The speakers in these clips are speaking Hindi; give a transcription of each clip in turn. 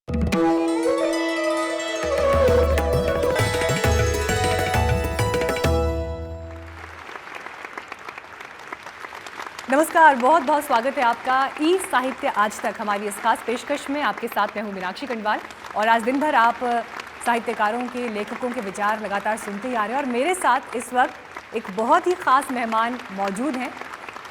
नमस्कार, बहुत बहुत स्वागत है आपका ई साहित्य आज तक हमारी इस खास पेशकश में। आपके साथ मैं हूं मीनाक्षी कंडवाल और आज दिन भर आप साहित्यकारों के, लेखकों के विचार लगातार सुनते ही आ रहे हैं। और मेरे साथ इस वक्त एक बहुत ही ख़ास मेहमान मौजूद हैं।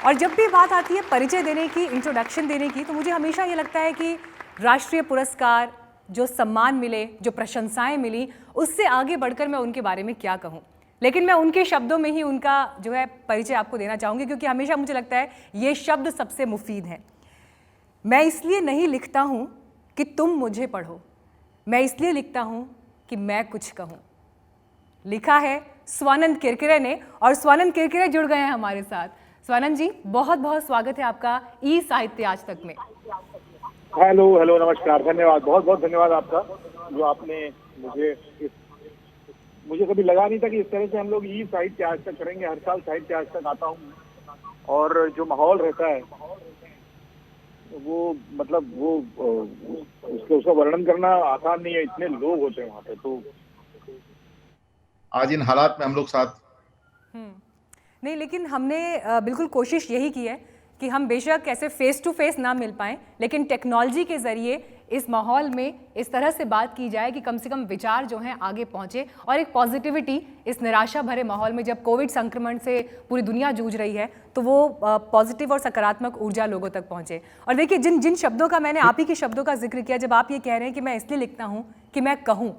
और जब भी बात आती है परिचय देने की, इंट्रोडक्शन देने की, तो मुझे हमेशा ये लगता है कि राष्ट्रीय पुरस्कार, जो सम्मान मिले, जो प्रशंसाएँ मिली, उससे आगे बढ़कर मैं उनके बारे में क्या कहूँ। लेकिन मैं उनके शब्दों में ही उनका जो है परिचय आपको देना चाहूँगी, क्योंकि हमेशा मुझे लगता है ये शब्द सबसे मुफीद हैं। मैं इसलिए नहीं लिखता हूँ कि तुम मुझे पढ़ो, मैं इसलिए लिखता हूँ कि मैं कुछ कहूँ। लिखा है स्वानंद किरकिरे ने, और स्वानंद किरकिरे जुड़ गए हैं हमारे साथ। स्वानंद जी, बहुत बहुत स्वागत है आपका ई साहित्य आज तक में। हेलो, नमस्कार, धन्यवाद, बहुत बहुत धन्यवाद आपका, जो आपने मुझे कभी लगा नहीं था कि इस तरह से हम लोग ई साहित्य आज तक करेंगे। हर साल साहित्य आज तक आता हूँ और जो माहौल रहता है वो मतलब वो उसका वर्णन करना आसान नहीं है। इतने लोग होते हैं वहाँ पे, तो आज इन हालात में हम लोग साथ नहीं, लेकिन हमने बिल्कुल कोशिश यही की है कि हम बेशक ऐसे फेस टू फेस ना मिल पाएँ, लेकिन टेक्नोलॉजी के ज़रिए इस माहौल में इस तरह से बात की जाए कि कम से कम विचार जो हैं आगे पहुँचे और एक पॉजिटिविटी इस निराशा भरे माहौल में, जब कोविड संक्रमण से पूरी दुनिया जूझ रही है, तो वो पॉजिटिव और सकारात्मक ऊर्जा लोगों तक पहुँचे। और देखिए, जिन जिन शब्दों का मैंने आप ही के शब्दों का जिक्र किया, जब आप ये कह रहे हैं कि मैं इसलिए लिखता हूँ कि मैं कहूँ,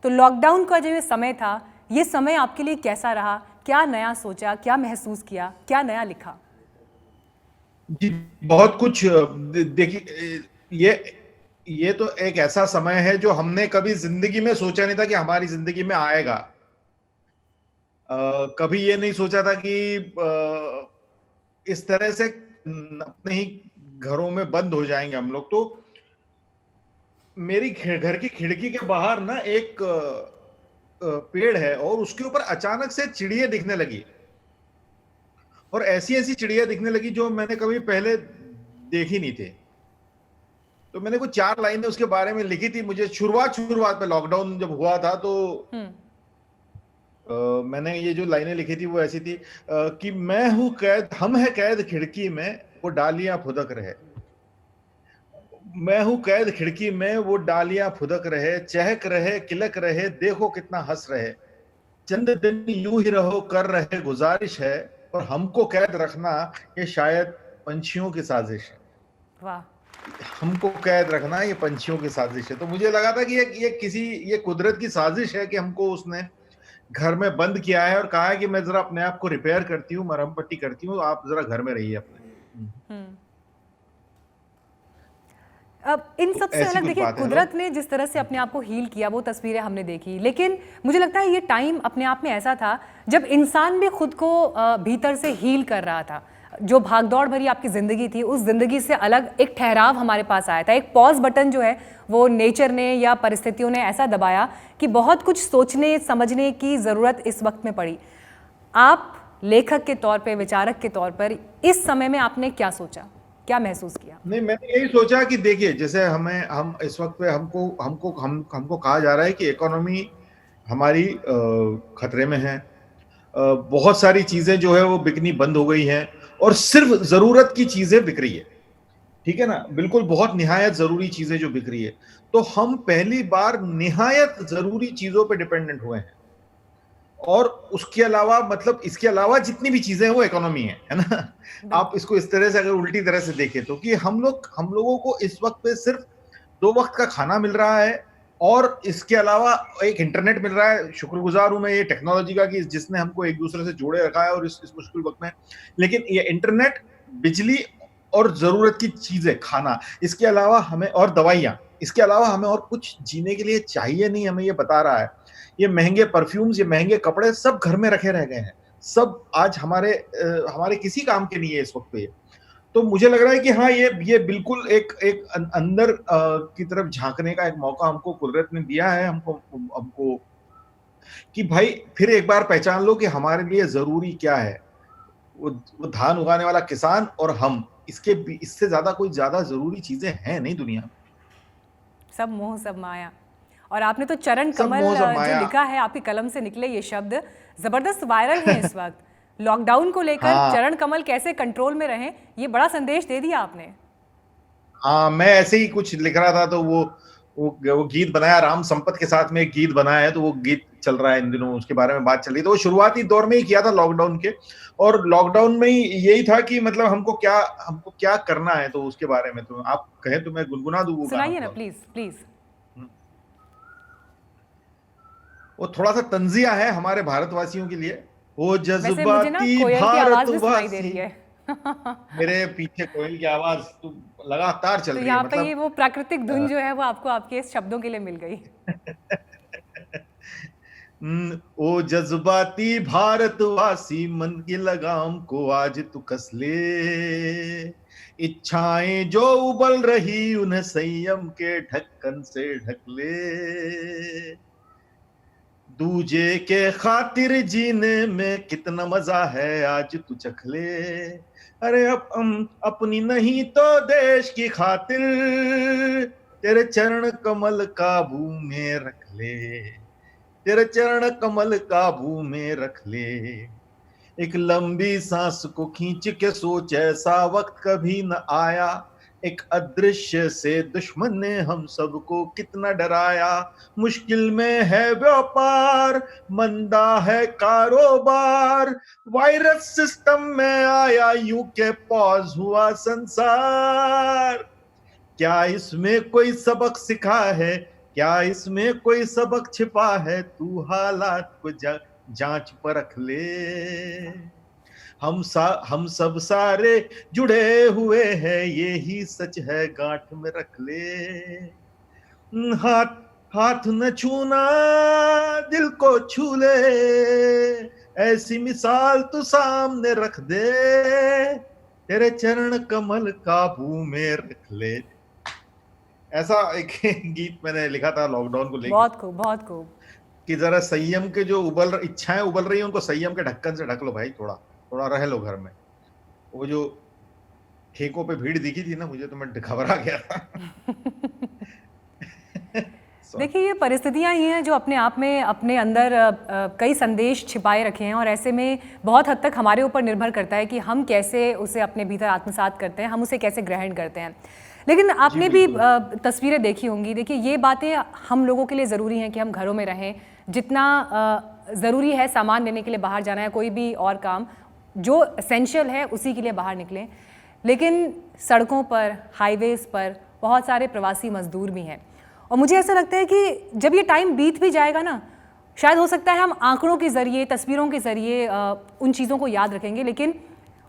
तो लॉकडाउन का जो ये समय था, ये समय आपके लिए कैसा रहा? क्या नया सोचा, क्या महसूस किया, क्या नया लिखा? जी, बहुत कुछ। देखिए, ये तो एक ऐसा समय है जो हमने कभी जिंदगी में सोचा नहीं था कि हमारी जिंदगी में आएगा। कभी ये नहीं सोचा था कि इस तरह से अपने ही घरों में बंद हो जाएंगे हम लोग। तो मेरी घर की खिड़की के बाहर ना एक पेड़ है और उसके ऊपर अचानक से चिड़िया दिखने लगी, और ऐसी ऐसी चिड़िया दिखने लगी जो मैंने कभी पहले देखी नहीं थी। तो मैंने कुछ 4 लाइनें उसके बारे में लिखी थी। मुझे शुरुआत में लॉकडाउन जब हुआ था, तो मैंने ये जो लाइनें लिखी थी वो ऐसी थी कि मैं हूं कैद, हम है कैद खिड़की में, वो डालियां फुदक रहे। मैं हूं कैद खिड़की में, वो डालियां फुदक रहे, चहक रहे, किलक रहे, देखो कितना हंस रहे। चंद दिन यूं ही रहो, कर रहे गुजारिश है, और हमको कैद रखना ये शायद पंछियों की साजिश है। वाह, हमको कैद रखना ये पंछियों की साजिश है। तो मुझे लगा था कि ये कुदरत की साजिश है कि हमको उसने घर में बंद किया है और कहा है कि मैं जरा अपने आप को रिपेयर करती हूँ, मरहम पट्टी करती हूँ, आप जरा घर में रहिए अपने। अब इन सबसे अलग देखिए, कुदरत ने जिस तरह से अपने आप को हील किया, वो तस्वीरें हमने देखी, लेकिन मुझे लगता है ये टाइम अपने आप में ऐसा था जब इंसान भी खुद को भीतर से हील कर रहा था। जो भागदौड़ भरी आपकी ज़िंदगी थी, उस ज़िंदगी से अलग एक ठहराव हमारे पास आया था। एक पॉज बटन जो है वो नेचर ने या परिस्थितियों ने ऐसा दबाया कि बहुत कुछ सोचने समझने की ज़रूरत इस वक्त में पड़ी। आप लेखक के तौर पे, विचारक के तौर पर इस समय में आपने क्या सोचा, क्या महसूस किया? नहीं, मैंने यही सोचा कि देखिए, जैसे हम इस वक्त पे हमको कहा जा रहा है कि इकोनॉमी हमारी खतरे में है। बहुत सारी चीजें जो है वो बिकनी बंद हो गई हैं और सिर्फ जरूरत की चीजें बिक रही है। ठीक है ना, बिल्कुल बहुत निहायत जरूरी चीजें जो बिक रही है। तो हम पहली बार निहायत जरूरी चीजों पे डिपेंडेंट हुए हैं, और उसके अलावा मतलब इसके अलावा जितनी भी चीजें हैं वो इकोनॉमी है ना। आप इसको इस तरह से अगर उल्टी तरह से देखें तो कि हम लोगों को इस वक्त पे सिर्फ 2 वक्त का खाना मिल रहा है, और इसके अलावा एक इंटरनेट मिल रहा है। शुक्रगुजार हूं मैं ये टेक्नोलॉजी का कि जिसने हमको एक दूसरे से जोड़े रखा है और इस मुश्किल वक्त में। लेकिन ये इंटरनेट, बिजली और जरूरत की चीजें, खाना, इसके अलावा हमें, और दवाइयां, इसके अलावा हमें और कुछ जीने के लिए चाहिए नहीं, हमें ये बता रहा है। ये महंगे परफ्यूम्स, ये महंगे कपड़े सब घर में रखे रह गए हैं, सब आज हमारे किसी काम के नहीं है इस वक्त पे। तो मुझे लग रहा है कि हाँ, ये बिल्कुल एक अंदर की तरफ झांकने का एक मौका हमको कुदरत ने दिया है, हमको कि भाई फिर एक बार पहचान लो कि हमारे लिए जरूरी क्या है। वो धान उगाने वाला किसान और हम, इससे ज्यादा कोई ज्यादा जरूरी चीजें हैं नहीं दुनिया में। सब मोह सब माया। और आपने तो चरण सब कमल मोह सब जो माया। लिखा है, आपकी कलम से निकले ये शब्द जबरदस्त वायरल हैं इस वक्त। लॉकडाउन को लेकर हाँ चरण कमल कैसे कंट्रोल में रहें, ये बड़ा संदेश दे दिया आपने। हाँ, मैं ऐसे ही कुछ लिख रहा था तो वो गीत बनाया, राम संपत के साथ में एक गीत बनाया है, तो वो गीत चल रहा है इन दिनों, उसके बारे में बात चल रही। तो वो शुरुआती दौर में ही किया था लॉकडाउन के, और लॉकडाउन में ही यही था कि मतलब हमको क्या करना है, तो उसके बारे में तो आप कहें तो मैं गुनगुना दूं वो गाना सुनाइए ना थोड़ा। Please please. वो थोड़ा सा तंजिया है हमारे भारतवासियों के लिए। वो वैसे मुझे ना जज्बाती कोयल की आवाज भी सुनाई दे भारतवासी। रही है। मेरे पीछे कोयल की आवाज तो लगातार चल तो रही है, यहाँ पे ये मतलब वो प्राकृतिक धुन जो है वो आपको आपके इस शब्दों के लिए मिल गई। ओ जज्बाती भारतवासी, मन की लगाम को आज तू कस ले। इच्छाएं जो उबल रही, उन्हें संयम के ढक्कन से ढक ले। दूजे के खातिर जीने में कितना मजा है, आज तू चख ले। अरे अब हम अपनी नहीं तो देश की खातिर, तेरे चरण कमल काबू में रख ले। तेरे चरण कमल काबू में रख ले। एक लंबी सांस को खींच के सोच, ऐसा वक्त कभी न आया। एक अदृश्य से दुश्मन ने हम सबको कितना डराया। मुश्किल में है व्यापार, मंदा है कारोबार। वायरस सिस्टम में आया, यूं के पॉज हुआ संसार। क्या इसमें कोई सबक सिखा है, क्या इसमें कोई सबक छिपा है, तू हालात को जांच परख ले। हम सब सारे जुड़े हुए हैं, ये ही सच है, गांठ में रख ले। हाथ हाथ न छूना, दिल को छू ले। ऐसी मिसाल तू सामने रख दे, तेरे चरण कमल काबू में रख ले। ऐसा एक गीत मैंने लिखा था लॉकडाउन को लेके, बहुत खूब, बहुत खूब। कि जरा संयम के जो इच्छाएं उबल रही हैं, उनको संयम के ढक्कन से ढक लो भाई, थोड़ा थोड़ा रह लो घर में। वो जो ठेकों पे भीड़ दिखी थी ना मुझे, तो मैं घबरा गया था। देखिए, ये परिस्थितियाँ ही हैं जो अपने आप में अपने अंदर कई संदेश छिपाए रखे हैं, और ऐसे में बहुत हद तक हमारे ऊपर निर्भर करता है कि हम कैसे उसे अपने भीतर आत्मसात करते हैं, हम उसे कैसे ग्रहण करते हैं। लेकिन आपने भी तस्वीरें देखी होंगी। देखिए, ये बातें हम लोगों के लिए ज़रूरी हैं कि हम घरों में रहें। जितना ज़रूरी है सामान लेने के लिए बाहर जाना है, कोई भी और काम जो एसेंशियल है उसी के लिए बाहर निकलें। लेकिन सड़कों पर, हाईवेज़ पर बहुत सारे प्रवासी मजदूर भी हैं, और मुझे ऐसा लगता है कि जब ये टाइम बीत भी जाएगा ना, शायद हो सकता है हम आंकड़ों के ज़रिए, तस्वीरों के ज़रिए उन चीज़ों को याद रखेंगे, लेकिन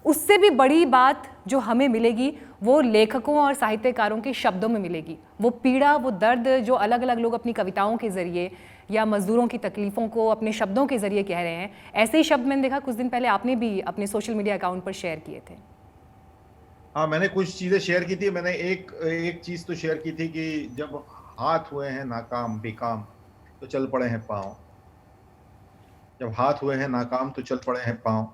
उससे भी बड़ी बात जो हमें मिलेगी वो लेखकों और साहित्यकारों के शब्दों में मिलेगी। वो पीड़ा, वो दर्द जो अलग अलग लोग अपनी कविताओं के ज़रिए या मज़दूरों की तकलीफ़ों को अपने शब्दों के ज़रिए कह रहे हैं। ऐसे ही शब्द मैंने देखा कुछ दिन पहले आपने भी अपने सोशल मीडिया अकाउंट पर शेयर किए थे। हाँ, मैंने कुछ चीज़ें शेयर की थी। मैंने एक चीज़ तो शेयर की थी कि जब हाथ हुए हैं नाकाम बेकाम, तो चल पड़े हैं पाँव। जब हाथ हुए हैं नाकाम तो चल पड़े हैं पाँव।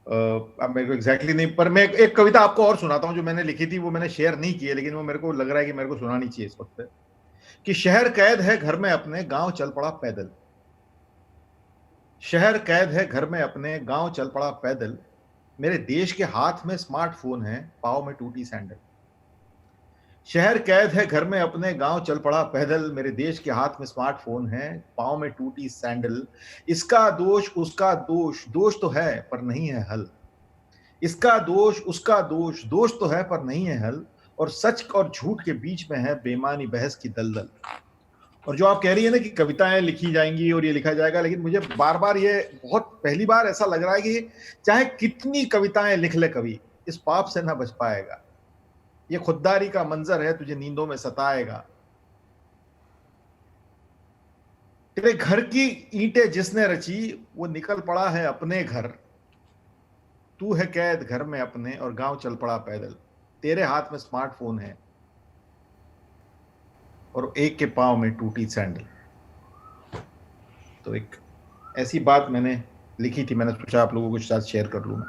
अब मेरे को एग्जैक्टली नहीं, पर मैं एक कविता आपको और सुनाता हूँ जो मैंने लिखी थी। वो मैंने शेयर नहीं की है, लेकिन वो मेरे को लग रहा है कि मेरे को सुनानी चाहिए इस वक्त पे। कि शहर कैद है घर में अपने, गांव चल पड़ा पैदल। शहर कैद है घर में अपने, गांव चल पड़ा पैदल। मेरे देश के हाथ में स्मार्टफोन है, पाँव में टूटी सैंडल। शहर कैद है घर में अपने, गांव चल पड़ा पैदल। मेरे देश के हाथ में स्मार्टफोन है, पाँव में टूटी सैंडल। इसका दोष उसका दोष, दोष तो है पर नहीं है हल। इसका दोष उसका दोष, दोष तो है पर नहीं है हल। और सच और झूठ के बीच में है बेईमानी बहस की दलदल। और जो आप कह रही है ना कि कविताएं लिखी जाएंगी और ये लिखा जाएगा, लेकिन मुझे बार बार ये बहुत पहली बार ऐसा लग रहा है कि चाहे कितनी कविताएं लिख ले कवि, इस पाप से ना बच पाएगा। ये खुददारी का मंजर है, तुझे नींदों में सताएगा। तेरे घर की ईंटें जिसने रची, वो निकल पड़ा है अपने घर। तू है कैद घर में अपने और गांव चल पड़ा पैदल। तेरे हाथ में स्मार्टफोन है और एक के पांव में टूटी सैंडल। तो एक ऐसी बात मैंने लिखी थी, मैंने सोचा आप लोगों के साथ शेयर कर लूँ।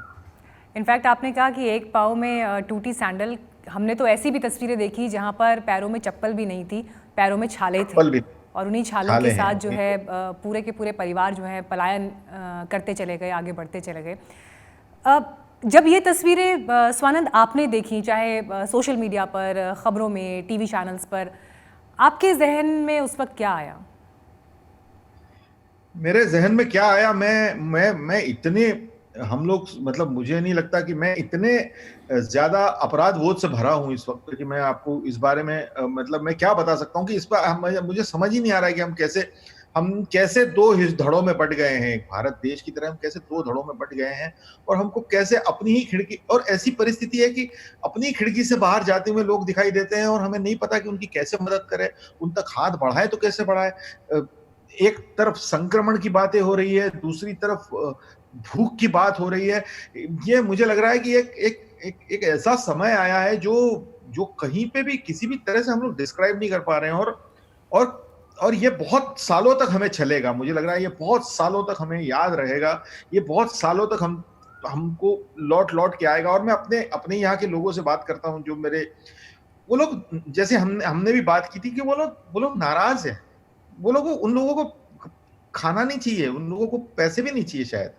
इनफैक्ट आपने कहा कि एक पाँव में टूटी सैंडल, हमने तो ऐसी भी तस्वीरें देखी जहाँ पर पैरों में चप्पल भी नहीं थी, पैरों में छाले थे, पल भी और उन्हीं छालों के छाले साथ हैं जो है पूरे के पूरे परिवार जो है पलायन करते चले गए, आगे बढ़ते चले गए। जब ये तस्वीरें स्वानंद आपने देखी, चाहे सोशल मीडिया पर, खबरों में, टीवी चैनल्स पर, आपके जहन में उस वक्त क्या आया? मेरे जहन में क्या आया, मैं इतने, हम लोग मतलब मुझे नहीं लगता कि मैं इतने ज्यादा अपराध बोध से भरा हूं इस वक्त कि मैं आपको इस बारे में मतलब मैं क्या बता सकता हूं कि इस पर मुझे समझ ही नहीं आ रहा है कि हम कैसे दो धड़ों में बट गए हैं। एक भारत देश की तरह हम कैसे दो धड़ों में बट गए हैं, और हमको कैसे अपनी ही खिड़की, और ऐसी परिस्थिति है कि अपनी खिड़की से बाहर जाते हुए लोग दिखाई देते हैं और हमें नहीं पता कि उनकी कैसे मदद करें, उन तक हाथ बढ़ाए तो कैसे बढ़ाए। एक तरफ संक्रमण की बातें हो रही है, दूसरी तरफ भूख की बात हो रही है। ये मुझे लग रहा है कि एक ऐसा समय आया है जो कहीं पे भी किसी भी तरह से हम लोग डिस्क्राइब नहीं कर पा रहे हैं, और और ये बहुत सालों तक हमें चलेगा। मुझे लग रहा है ये बहुत सालों तक हमें याद रहेगा, ये बहुत सालों तक हमको लौट लौट के आएगा। और मैं अपने अपने यहाँ के लोगों से बात करता हूँ, जो मेरे, वो लोग, जैसे हमने भी बात की थी कि वो लोग नाराज हैं। उन लोगों को खाना नहीं चाहिए, उन लोगों को पैसे भी नहीं चाहिए शायद,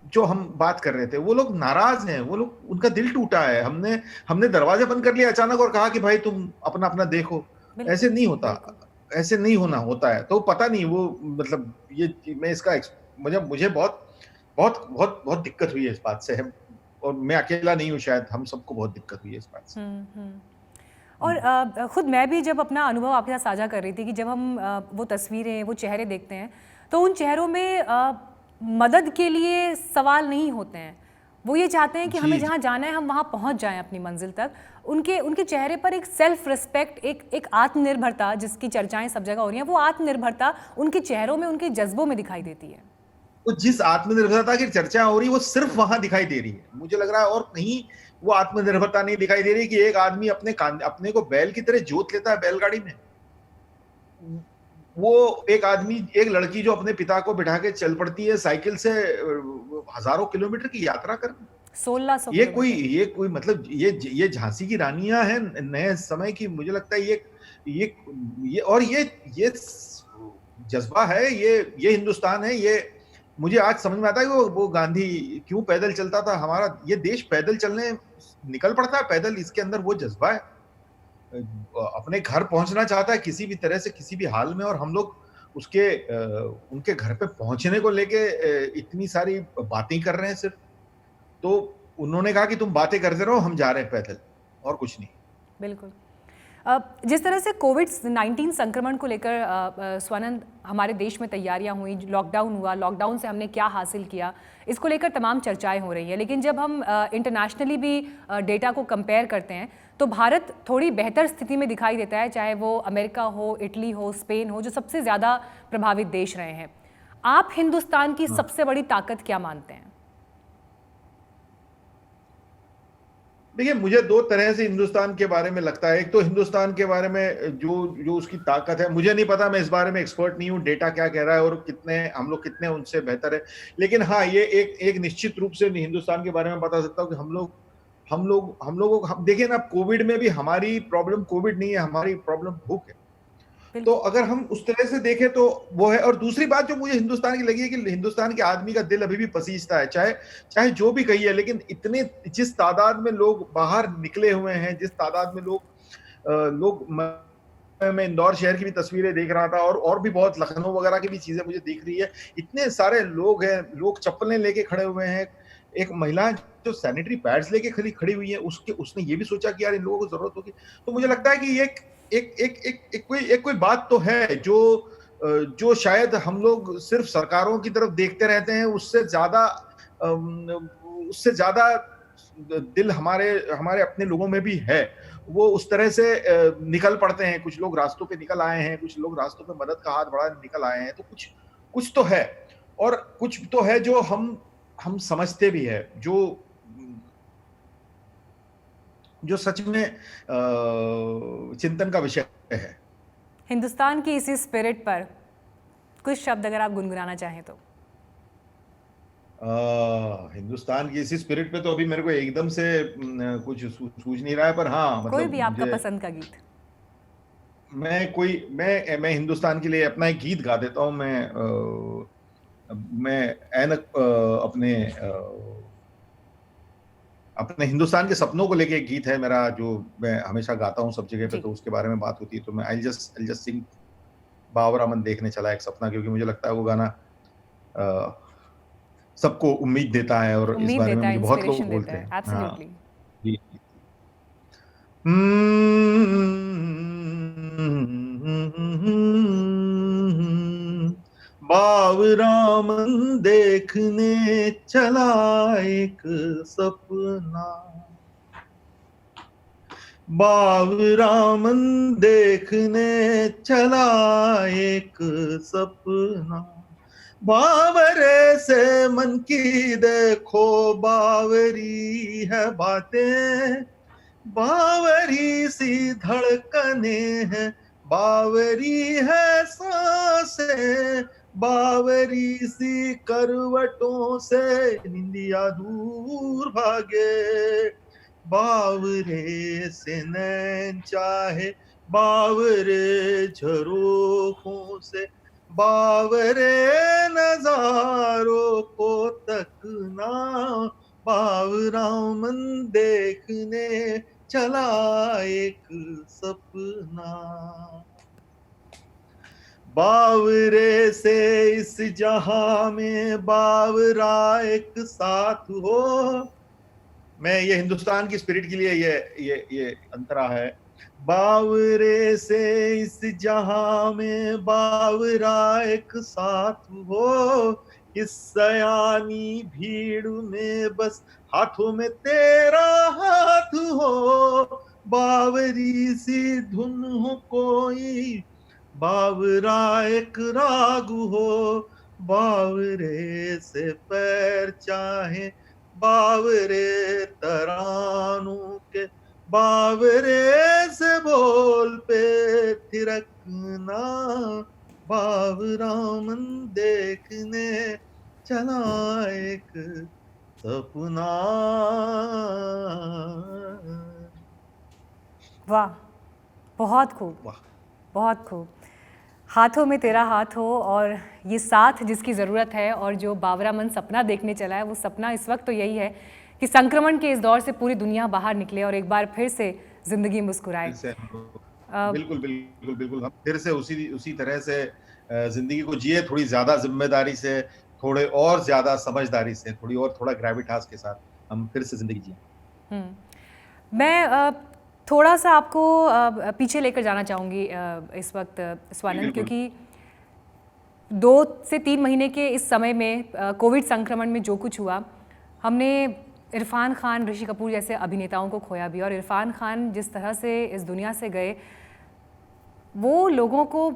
जो हम बात कर रहे थे। वो लोग नाराज हैं, वो लोग, उनका दिल टूटा है। हमने दरवाजे बंद कर लिया अचानक और कहा कि भाई तुम अपना अपना देखो। ऐसे नहीं होता, ऐसे नहीं होना होता है। तो पता नहीं वो, मतलब ये मैं इसका मुझे बहुत बहुत बहुत बहुत दिक्कत हुई है इस बात से, और मैं अकेला नहीं हूँ, शायद हम सबको बहुत दिक्कत हुई है इस बात से। और खुद मैं भी जब अपना अनुभव आपके साथ साझा कर रही थी कि जब हम वो तस्वीरें, वो चेहरे देखते हैं, तो उन चेहरों में मदद के लिए सवाल नहीं होते हैं। वो ये चाहते हैं कि हमें जहाँ जाना है हम वहाँ पहुँच जाएं अपनी मंजिल तक। उनके चेहरे पर एक सेल्फ रिस्पेक्ट, एक आत्मनिर्भरता जिसकी चर्चाएं सब जगह हो रही हैं, वो आत्मनिर्भरता उनके चेहरों में, उनके जज्बों में दिखाई देती है। तो जिस आत्मनिर्भरता की चर्चा हो रही है वो सिर्फ वहां दिखाई दे रही है, मुझे लग रहा है, और कहीं वो आत्मनिर्भरता नहीं दिखाई दे रही कि एक आदमी अपने को बैल की तरह जोत लेता है बैलगाड़ी में। वो एक आदमी, एक लड़की जो अपने पिता को बिठा के चल पड़ती है साइकिल से हजारों किलोमीटर की यात्रा करने। 1600 ये कोई मतलब ये झांसी की रानियां हैं नए समय की। मुझे लगता है ये जज्बा है, ये हिंदुस्तान है। ये मुझे आज समझ में आता है कि वो गांधी क्यों पैदल चलता था। हमारा ये देश पैदल चलने निकल पड़ता है पैदल, इसके अंदर वो जज्बा है। अपने घर पहुंचना चाहता है किसी भी तरह से, किसी भी हाल में, और हम लोग उनके घर पे पहुंचने को लेके इतनी सारी बातें कर रहे हैं सिर्फ। तो उन्होंने कहा कि तुम बातें करते रहो, हम जा रहे हैं पैदल, और कुछ नहीं। बिल्कुल। जिस तरह से कोविड-19 संक्रमण को लेकर स्वानंद हमारे देश में तैयारियां हुई, लॉकडाउन हुआ, लॉकडाउन से हमने क्या हासिल किया, इसको लेकर तमाम चर्चाएं हो रही हैं। लेकिन जब हम इंटरनेशनली भी डेटा को कंपेयर करते हैं तो भारत थोड़ी बेहतर स्थिति में दिखाई देता है, चाहे वो अमेरिका हो, इटली हो, स्पेन हो, जो सबसे ज़्यादा प्रभावित देश रहे हैं। आप हिंदुस्तान की सबसे बड़ी ताकत क्या मानते हैं? देखिए, मुझे दो तरह से हिंदुस्तान के बारे में लगता है। एक तो हिंदुस्तान के बारे में जो उसकी ताकत है, मुझे नहीं पता, मैं इस बारे में एक्सपर्ट नहीं हूँ, डेटा क्या कह रहा है और हम लोग कितने उनसे बेहतर है। लेकिन हाँ, ये एक निश्चित रूप से हिंदुस्तान के बारे में बता सकता हूँ कि हम लोगों देखिए ना, कोविड में भी हमारी प्रॉब्लम कोविड नहीं है, हमारी प्रॉब्लम भूख है। तो अगर हम उस तरह से देखें तो वो है। और दूसरी बात जो मुझे हिंदुस्तान की लगी है कि हिंदुस्तान के आदमी का दिल अभी भी पसीजता है, चाहे जो भी कहिए। लेकिन जिस तादाद में लोग बाहर निकले हुए हैं, जिस तादाद में मैं इंदौर शहर की भी तस्वीरें देख रहा था, और भी बहुत लखनऊ वगैरह की भी चीजें मुझे दिख रही है। इतने सारे लोग हैं, लोग चप्पलें लेके खड़े हुए हैं। एक महिला जो सैनिटरी पैड्स लेके खड़ी हुई है, उसने ये भी सोचा कि यार इन लोगों को जरूरत होगी। तो मुझे लगता है कि एक कोई बात तो है जो शायद हम लोग सिर्फ सरकारों की तरफ देखते रहते हैं, उससे ज्यादा दिल हमारे अपने लोगों में भी है। वो उस तरह से निकल पड़ते हैं। कुछ लोग रास्तों पे निकल आए हैं, कुछ लोग रास्तों पे मदद का हाथ बढ़ा निकल आए हैं। तो कुछ तो है, और कुछ तो है जो हम समझते भी है, जो सच में चिंतन का विषय है। हिंदुस्तान की इसी स्पिरिट पर कुछ शब्द अगर आप गुनगुनाना चाहें तो। हिंदुस्तान की इसी स्पिरिट पे तो अभी मेरे को एकदम से कुछ सूझ नहीं रहा है, पर हाँ कोई मतलब भी आपका मुझे, पसंद का गीत। मैं हिंदुस्तान के लिए अपना एक गीत गा देता हूँ। मैं ऐनक अपने हिंदुस्तान के सपनों को लेके एक गीत है मेरा, जो मैं हमेशा गाता हूँ सब जगह पे, जी। तो उसके बारे में बात होती है तो मैं आई जस्ट सिंग बाबरा मन देखने चला एक सपना, क्योंकि मुझे लगता है वो गाना अ, सबको उम्मीद देता है, और इस उम्मीद बारे में देता है, मुझे बहुत लोग इंस्पिरेशन देता बोलते है, हैं। हाँ एब्सोल्युटली। जी। बावरामन देखने चला एक सपना, बावरामन देखने चला एक सपना, बावरे से मन की देखो बावरी है बातें, बावरी सी धड़कने हैं, बावरी है सांसें, बावरी सी करवटों से निंदिया दूर भागे, बावरे से नैन चाहे बावरे झरोखों से, बावरे नजारों को तकना, बावरा मन देखने चला एक सपना, बावरे से इस जहां में बावरा एक साथ हो। मैं ये हिंदुस्तान की स्पिरिट के लिए ये अंतरा है। बावरे से इस जहां में बावरा एक साथ हो, इस सयानी भीड़ में बस हाथों में तेरा हाथ हो, बावरी सी धुन हो कोई, बावरा एक राग हो, बावरे से पैर चाहे बावरे तरानों के, बावरे से बोल पे थिरकना, बावरा मन देखने चला एक सपना। वाह, बहुत खूब, वाह, बहुत खूब। हाथों में तेरा हाथ हो, और ये साथ जिसकी ज़रूरत है, और जो बावरा मन सपना देखने चला है, वो सपना इस वक्त तो यही है कि संक्रमण के इस दौर से पूरी दुनिया बाहर निकले और एक बार फिर से ज़िंदगी मुस्कुराए। फिर से हम लोग, अ, बिल्कुल बिल्कुल बिल्कुल, हम फिर से उसी उसी तरह से जिंदगी को जिए, थोड़ी ज्यादा जिम्मेदारी से, थोड़े और ज्यादा समझदारी से, थोड़ा ग्रेविटास के साथ हम फिर से जिंदगी जिए। मैं थोड़ा सा आपको पीछे लेकर जाना चाहूँगी इस वक्त स्वानंद, बिल्कुल। क्योंकि 2 से 3 महीने के इस समय में कोविड संक्रमण में जो कुछ हुआ, हमने इरफान खान, ऋषि कपूर जैसे अभिनेताओं को खोया भी, और इरफान खान जिस तरह से इस दुनिया से गए, वो लोगों को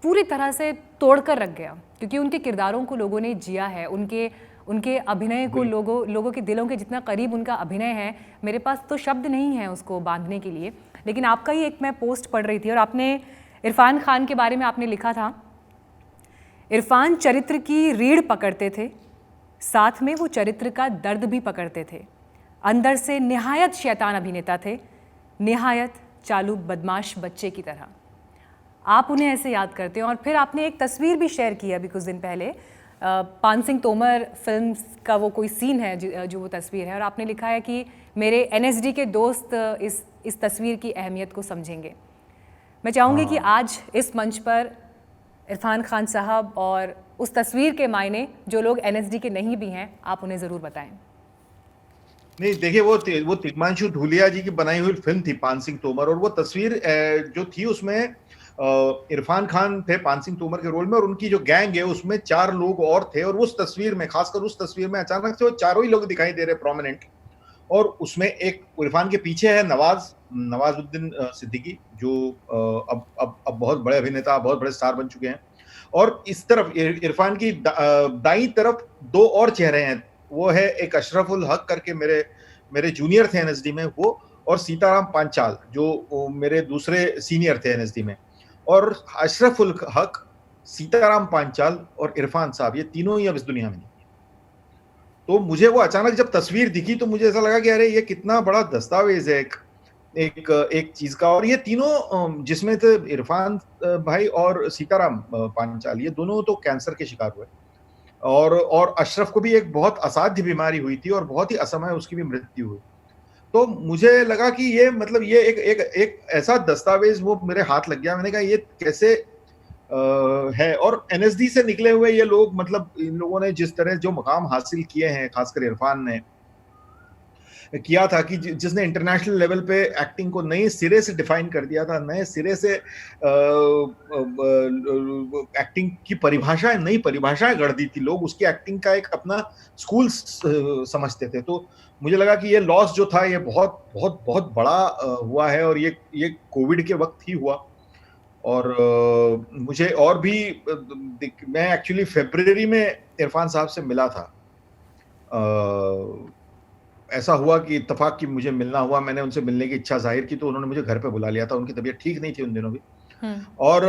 पूरी तरह से तोड़ कर रख गया, क्योंकि उनके किरदारों को लोगों ने जिया है, उनके उनके अभिनय को लोगों के दिलों के जितना करीब उनका अभिनय है, मेरे पास तो शब्द नहीं है उसको बांधने के लिए। लेकिन आपका ही एक मैं पोस्ट पढ़ रही थी, और आपने इरफान खान के बारे में आपने लिखा था, इरफान चरित्र की रीढ़ पकड़ते थे, साथ में वो चरित्र का दर्द भी पकड़ते थे, अंदर से निहायत शैतान अभिनेता थे, निहायत चालू बदमाश बच्चे की तरह। आप उन्हें ऐसे याद करते हैं। और फिर आपने एक तस्वीर भी शेयर की अभी कुछ दिन पहले, पान सिंह तोमर फिल्म का वो कोई सीन है जो वो तस्वीर है, और आपने लिखा है कि मेरे एनएसडी के दोस्त इस तस्वीर की अहमियत को समझेंगे। मैं चाहूँगी कि आज इस मंच पर इरफान खान साहब और उस तस्वीर के मायने जो लोग एनएसडी के नहीं भी हैं, आप उन्हें ज़रूर बताएं। नहीं, देखिए वो तिग्मांशु धूलिया जी की बनाई हुई फिल्म थी पान सिंह तोमर, और वो तस्वीर जो थी उसमें इरफान खान थे पान सिंह तोमर के रोल में, और उनकी जो गैंग है उसमें 4 लोग और थे, और उस तस्वीर में, खासकर उस तस्वीर में अचानक से वो चारों ही लोग दिखाई दे रहे प्रोमिनेंट। और उसमें एक इरफान के पीछे है नवाजुद्दीन सिद्दीकी, जो अब बहुत बड़े अभिनेता, बहुत बड़े स्टार बन चुके हैं। और इस तरफ इरफान की दाई तरफ 2 और चेहरे हैं, वो है एक अशरफुल हक करके मेरे जूनियर थे एनएसडी में वो, और सीताराम पांचाल जो मेरे दूसरे सीनियर थे एनएसडी में। और अशरफुल हक, सीताराम पांचाल और इरफान साहब, ये तीनों ही अब इस दुनिया में नहीं। तो मुझे वो अचानक जब तस्वीर दिखी तो मुझे ऐसा लगा कि अरे ये कितना बड़ा दस्तावेज है एक चीज का। और ये तीनों जिसमें थे इरफान भाई और सीताराम पांचाल, ये दोनों तो कैंसर के शिकार हुए। और अशरफ को भी एक बहुत असाध्य बीमारी हुई थी और बहुत ही असमय उसकी भी मृत्यु हुई। तो मुझे लगा कि ये मतलब ये एक ऐसा दस्तावेज वो मेरे हाथ लग गया। मैंने कहा ये कैसे है। और एनएसडी से निकले हुए ये लोग, मतलब इन लोगों ने जिस तरह जो मकाम हासिल किए हैं, खासकर इरफान ने किया था कि जिसने इंटरनेशनल लेवल पे एक्टिंग को नए सिरे से डिफाइन कर दिया था, नए सिरे से एक्टिंग की परिभाषाएं, नई परिभाषाएं गढ़ दी थी। लोग उसकी एक्टिंग का एक अपना स्कूल समझते थे। तो मुझे लगा कि ये लॉस जो था ये बहुत बहुत बहुत बड़ा हुआ है, और ये कोविड के वक्त ही हुआ। और मुझे और भी मैं एक्चुअली फरवरी में इरफान साहब से मिला था। ऐसा हुआ कि इत्तेफाक की मुझे मिलना हुआ, मैंने उनसे मिलने की इच्छा जाहिर की तो उन्होंने मुझे घर पे बुला लिया था। उनकी तबीयत ठीक नहीं थी उन दिनों भी। और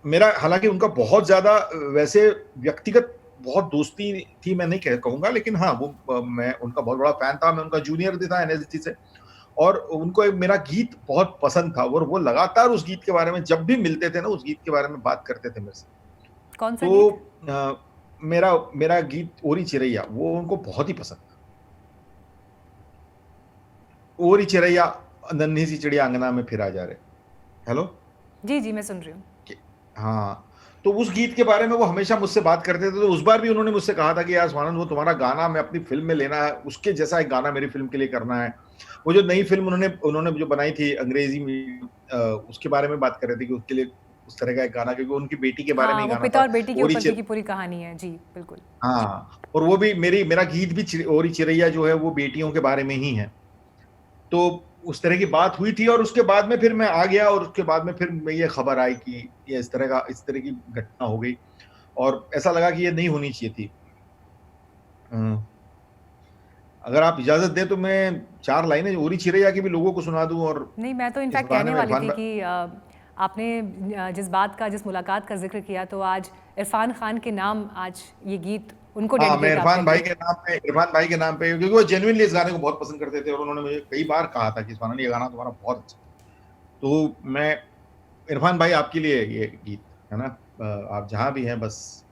मेरा हालांकि उनका बहुत ज्यादा वैसे व्यक्तिगत बहुत दोस्ती थी, मैं नहीं कहूंगा, लेकिन हाँ वो मैं उनका बहुत बड़ा फैन था। मैं उनका जूनियर भी था एनएसडी से, और उनको मेरा गीत बहुत पसंद था और वो लगातार उस गीत के बारे में जब भी मिलते थे ना उस गीत के बारे में बात करते थे मेरे से। कौन सा तो गीत? मेरा गीत ओरी चिरैया वो उनको बहुत ही पसंद था। ओरी चिरैया नन्ही सी चिड़िया अंगना में फिरा जा रहे। हेलो जी जी मैं सुन रही हूँ। हाँ, तो उस गीत के बारे में वो हमेशा मुझसे बात करते थे। तो उस बार भी उन्होंने मुझसे कहा था कि यार स्वानंद, वो तुम्हारा गाना मैं अपनी फिल्म में लेना है, उसके जैसा एक गाना मेरी फिल्म के लिए करना है। वो जो नई फिल्म उन्होंने जो बनाई थी अंग्रेजी में, उसके बारे में बात कर रहे थे कि उसके लिए उस तरह का एक गाना, क्योंकि उनकी बेटी के बारे में ही वो गाना पिता था। और बेटी के ऊपर की पूरी कहानी है। जी बिल्कुल। हाँ, और वो भी मेरा गीत भी ओरी चिरैया जो है वो बेटियों के बारे में ही है। तो उस तरह की बात हुई थी, और उसके बाद में फिर मैं आ गया, और उसके बाद में फिर ये खबर आई कि ये इस तरह की घटना हो गई, और ऐसा लगा कि ये नहीं होनी चाहिए थी। अगर आप इजाजत दें तो मैं 4 लाइनें ओरी चिरैया की भी लोगों को सुना दूं। और नहीं, मैं तो इनफैक्ट कहने वाली थी कि आपने जिस मुलाकात का जिक्र किया, तो आज इरफान खान के नाम आज ये गीत उनको डेडिकेट मैं इरफान भाई के नाम पे, क्योंकि वो जेन्युइनली इस गाने को बहुत पसंद करते थे, और उन्होंने मुझे कई बार कहा था कि स्वानंद ये गाना तुम्हारा बहुत अच्छा। तो मैं इरफान भाई आपके लिए ये गीत है ना, आप जहां भी हैं बस।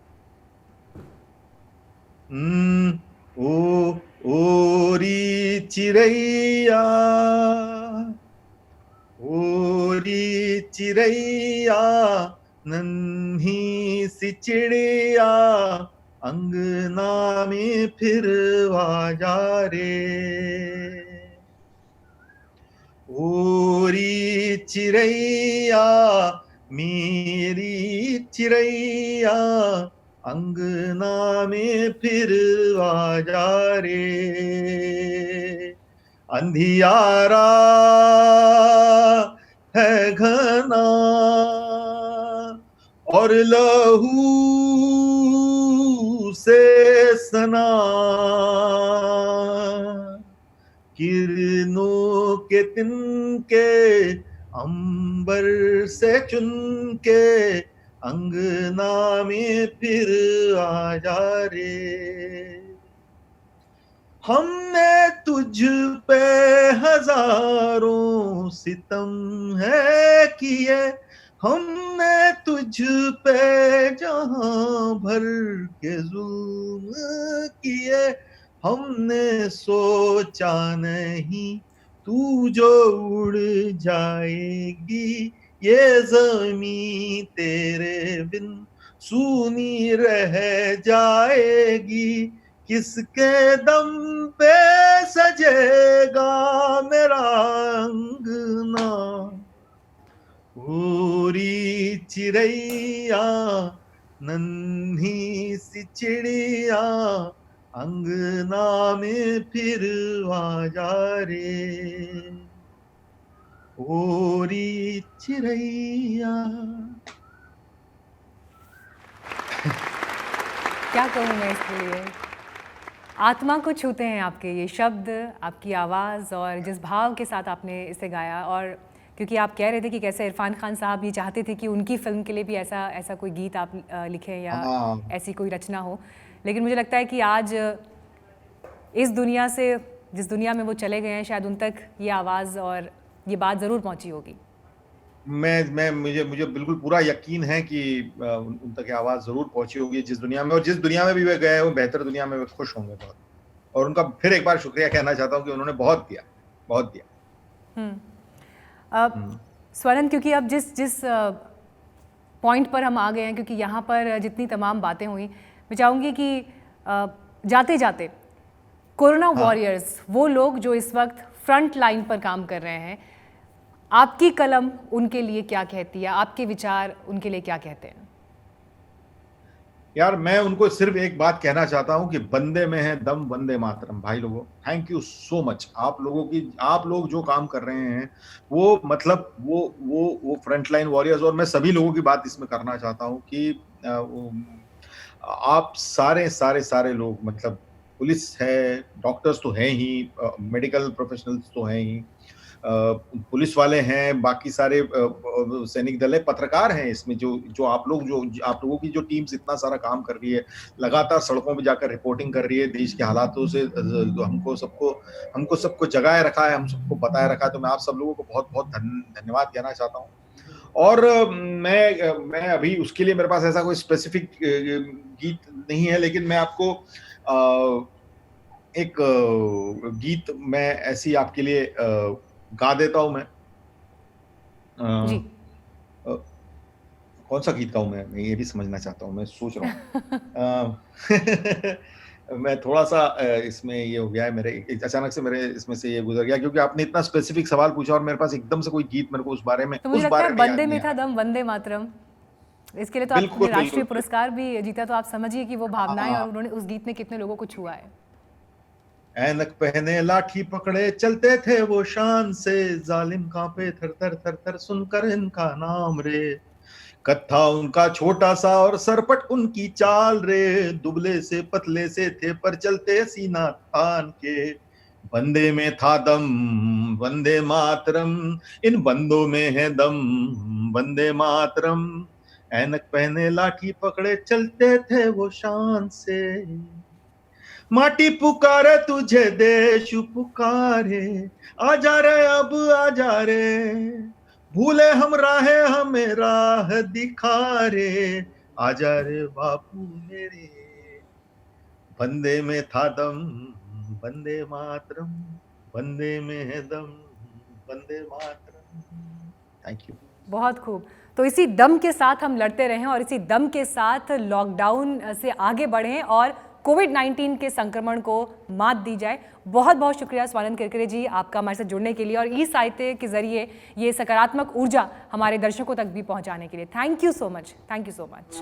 ओ ओरी चिरैया, ओरी चिरैया नन्ही सी चिड़िया अंगना में फिर जा रे। ओरी चिरैया मेरी चिरैया अंगना में फिर जा रे। अंधियारा है घना और लहू से सना, किरणों के तिनके अंबर से चुन के अंगना में फिर आ जा रे। हमने तुझ पे हजारों सितम है किए, हमने तुझ पे जहां भर के जुल्म किए। हमने सोचा नहीं तू जो उड़ जाएगी, ये जमीन तेरे बिन सूनी रह जाएगी। किसके दम पे सजेगा मेरा अंगना। ओरी चिड़ैया नन्ही सी चिड़िया अंगना में फिर आ जा रे। ओरी चिड़ैया। क्या कहूँ मैं इसके लिए, आत्मा को छूते हैं आपके ये शब्द, आपकी आवाज़ और जिस भाव के साथ आपने इसे गाया। और क्योंकि आप कह रहे थे कि कैसे इरफान खान साहब ये चाहते थे कि उनकी फिल्म के लिए भी ऐसा कोई गीत आप लिखें या ऐसी कोई रचना हो, लेकिन मुझे लगता है कि आज इस दुनिया से, जिस दुनिया में वो चले गए हैं, शायद उन तक ये आवाज़ और ये बात ज़रूर पहुंची होगी। मुझे बिल्कुल पूरा यकीन है कि उन तक ये आवाज़ ज़रूर पहुंची होगी जिस दुनिया में, और जिस दुनिया में भी वे गए वो बेहतर दुनिया में वे खुश होंगे बहुत। और उनका फिर एक बार शुक्रिया कहना चाहता हूँ कि उन्होंने बहुत दिया, बहुत दिया। स्वरन, क्योंकि अब जिस पॉइंट पर हम आ गए हैं, क्योंकि यहाँ पर जितनी तमाम बातें हुई, मैं चाहूँगी कि जाते जाते कोरोना वॉरियर्स, वो लोग जो इस वक्त फ्रंट लाइन पर काम कर रहे हैं, आपकी कलम उनके लिए क्या कहती है, आपके विचार उनके लिए क्या कहते हैं? यार मैं उनको सिर्फ एक बात कहना चाहता हूं कि बंदे में है दम, वंदे मातरम। भाई लोगों, थैंक यू सो मच। आप लोग जो काम कर रहे हैं वो मतलब वो फ्रंट लाइन वॉरियर्स, और मैं सभी लोगों की बात इसमें करना चाहता हूं कि आप सारे लोग, मतलब पुलिस है, डॉक्टर्स तो हैं ही, मेडिकल प्रोफेशनल्स तो हैं ही, पुलिस वाले हैं, बाकी सारे सैनिक दल है, पत्रकार हैं इसमें, जो आप लोगों की जो टीम्स इतना सारा काम कर रही है, लगातार सड़कों पे जाकर रिपोर्टिंग कर रही है, देश के हालातों से हमको सबको जगाए रखा है, हम सबको बताए रखा है। तो मैं आप सब लोगों को बहुत बहुत धन्यवाद कहना चाहता हूँ। और मैं अभी उसके लिए मेरे पास ऐसा कोई स्पेसिफिक गीत नहीं है, लेकिन मैं आपको एक गीत मैं ऐसी आपके लिए गा देता हूं। मैं जी। कौन सा गीत गाऊं? मैं ये भी समझना चाहता हूं, मैं सोच रहा हूँ। मैं थोड़ा सा इसमें ये हो गया है, मेरे अचानक से मेरे इसमें से ये गुजर गया, क्योंकि आपने इतना स्पेसिफिक सवाल पूछा और मेरे पास एकदम से कोई गीत मेरे को उस बारे में तो मुझे लगता है बंदे में था दम, वंदे मातरम। इसके लिए तो आपने राष्ट्रीय पुरस्कार भी जीता, तो आप समझिए कि वो भावनाएं और उन्होंने उस गीत ने कितने लोगों को छुआ है। ऐनक पहने लाठी पकड़े चलते थे वो शान से, जालिम कांपे थर थर थर थर सुनकर इनका नाम रे, कत्था उनका छोटा सा और सरपट उनकी चाल रे, दुबले से पतले से थे पर चलते सीना तान के, बंदे में था दम, वंदे मातरम, इन बंदों में है दम, वंदे मातरम, ऐनक पहने लाठी पकड़े चलते थे वो शान से, माटी पुकारे तुझे देश पुकारे, आजा रे अब आजा रे, भूले हम राहे हमें राह दिखा रे, आजा रे बापू मेरे, बंदे में था दम, वंदे मातरम, बंदे में है दम, वंदे मातरम। Thank you. बहुत खूब। तो इसी दम के साथ हम लड़ते रहें और इसी दम के साथ लॉकडाउन से आगे बढ़ें और कोविड-19 के संक्रमण को मात दी जाए। बहुत बहुत शुक्रिया स्वानंद किरकिरे जी, आपका हमारे साथ जुड़ने के लिए और ई साहित्य के जरिए ये सकारात्मक ऊर्जा हमारे दर्शकों तक भी पहुंचाने के लिए। Thank you so much. Thank you so much.